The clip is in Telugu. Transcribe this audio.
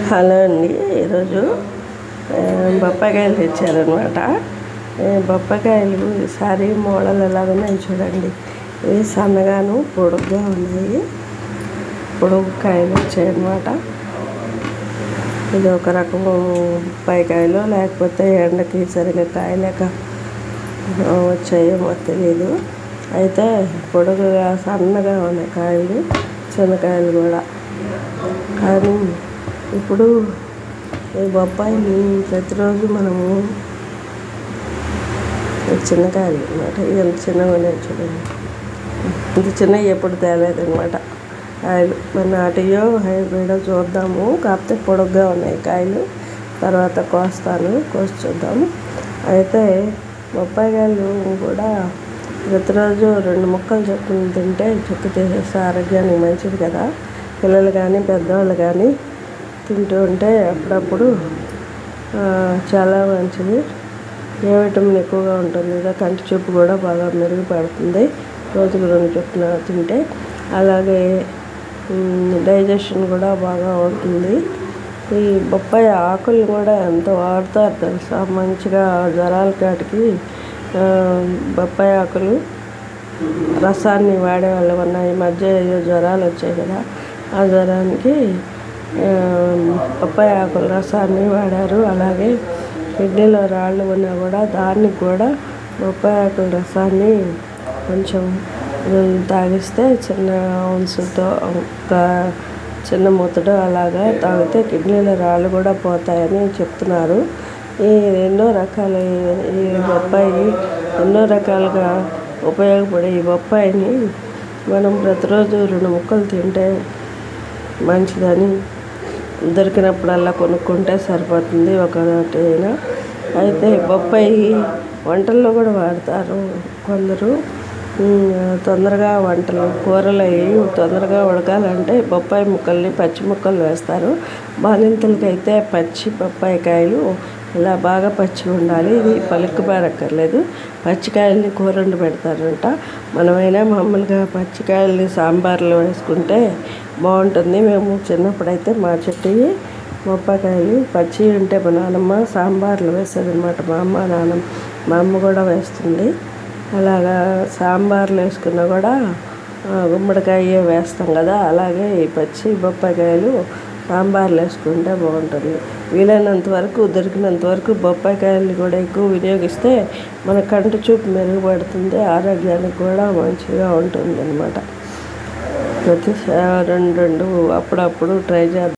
హలో అండి, ఈరోజు బొప్పాయికాయలు తెచ్చారనమాట. బొప్పాయికాయలు ఈసారి మోడల్ ఎలాగున్నాయి చూడండి. ఇవి సన్నగాను పొడుగ్గా ఉన్నాయి. పొడుగు కాయలు వచ్చాయన్నమాట. ఇది ఒక రకము బొప్పాయికాయలు, లేకపోతే ఎండకి సరిగా కాయలేక వచ్చాయేమో తెలియదు. అయితే పొడుగుగా సన్నగా ఉన్నాయి కాయలు, చిన్నకాయలు కూడా. కానీ ఇప్పుడు ఈ బొప్పాయిని ప్రతిరోజు మనము చిన్నకాయలు అనమాట. ఎంత చిన్నగా ఉన్నాయి చూడండి. ఇంత చిన్నవి ఎప్పుడు తేలేదనమాట కాయలు. మన నాటియో హైబ్రిడో చూద్దాము. కాకపోతే పొడుగ్గా ఉన్నాయి కాయలు. తర్వాత కోసి చూద్దాము. అయితే బొప్పాయికాయలు కూడా ప్రతిరోజు 2 ముక్కలు చొప్పున తింటే చుక్క తీసేస్తే ఆరోగ్యానికి మంచిది కదా. పిల్లలు కానీ పెద్దవాళ్ళు కానీ తింటూ ఉంటే అప్పుడప్పుడు చాలా మంచిది. ఏ విటమిన్ ఎక్కువగా ఉంటుంది కదా. కంటి చూపు కూడా బాగా మెరుగుపడుతుంది రోజుకు 2 చొప్పున తింటే. అలాగే డైజెషన్ కూడా బాగా అవుతుంది. ఈ బొప్పాయి ఆకులు కూడా ఎంత వాడతారు తెలుసా. మంచిగా జ్వరాల కాటికి బొప్పాయి ఆకులు రసాన్ని వాడేవాళ్ళు. ఈ మధ్య జ్వరాలు వచ్చాయి కదా, ఆ జ్వరానికి బొప్పాయి ఆకుల రసాన్ని వాడారు. అలాగే కిడ్నీలో రాళ్ళు ఉన్నా కూడా దానికి కూడా బొప్పాయి ఆకుల రసాన్ని కొంచెం తాగిస్తే చిన్న అంశంతో ఒక చిన్న మూతడు అలాగా తాగితే కిడ్నీలో రాళ్ళు కూడా పోతాయని చెప్తున్నారు. ఈ బొప్పాయి ఎన్నో రకాలుగా ఉపయోగపడే ఈ బొప్పాయిని మనం ప్రతిరోజు 2 ముక్కలు తింటే మంచిదని దొరికినప్పుడల్లా కొనుక్కుంటే సరిపోతుంది ఒకటి అయినా. అయితే బొప్పాయి వంటల్లో కూడా వాడతారు కొందరు. తొందరగా కూరలు అవి తొందరగా ఉడకాలంటే బొప్పాయి ముక్కల్ని పచ్చి ముక్కలు వేస్తారు. బాలింతలకైతే పచ్చి బొప్పాయి కాయలు ఇలా బాగా పచ్చి ఉండాలి. ఇది పలుక్కుబారక్కర్లేదు. పచ్చికాయల్ని కూర వండి పెడతారంట. మనమైనా మామూలుగా పచ్చికాయల్ని సాంబార్లో వేసుకుంటే బాగుంటుంది. మేము చిన్నప్పుడైతే మా చెట్టు బొప్పాయికాయలు పచ్చి ఉంటే మా నాన్నమ్మ సాంబార్లు వేసేది అనమాట. మా అమ్మ కూడా వేస్తుంది. అలాగా సాంబార్లు వేసుకున్నా కూడా గుమ్మడికాయ వేస్తాం కదా, అలాగే ఈ పచ్చి బొప్పాయికాయలు సాంబార్లు వేసుకుంటే బాగుంటుంది. వీలైనంత వరకు దొరికినంత వరకు బొప్పాయికాయలు కూడా ఎక్కువ వినియోగిస్తే మన కంటి చూపు మెరుగుపడుతుంది. ఆరోగ్యానికి కూడా మంచిగా ఉంటుంది అనమాట. ప్రతి 2 అప్పుడప్పుడు ట్రై చేద్దాం.